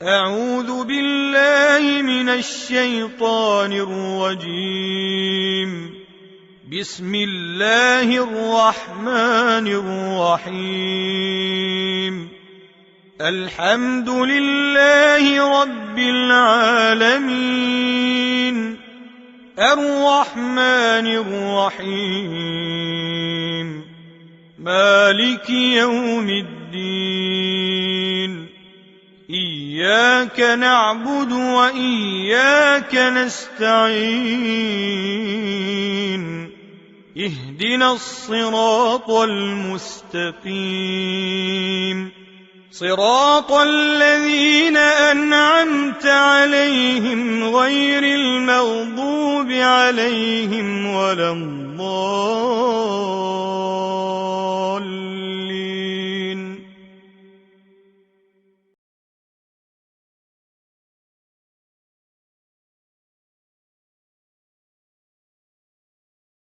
أعوذ بالله من الشيطان الرجيم. بسم الله الرحمن الرحيم. الحمد لله رب العالمين، الرحمن الرحيم، مالك يوم الدين. إياك نعبد وإياك نستعين. اهدنا الصراط المستقيم، صراط الذين أنعمت عليهم غير المغضوب عليهم ولا الضالين.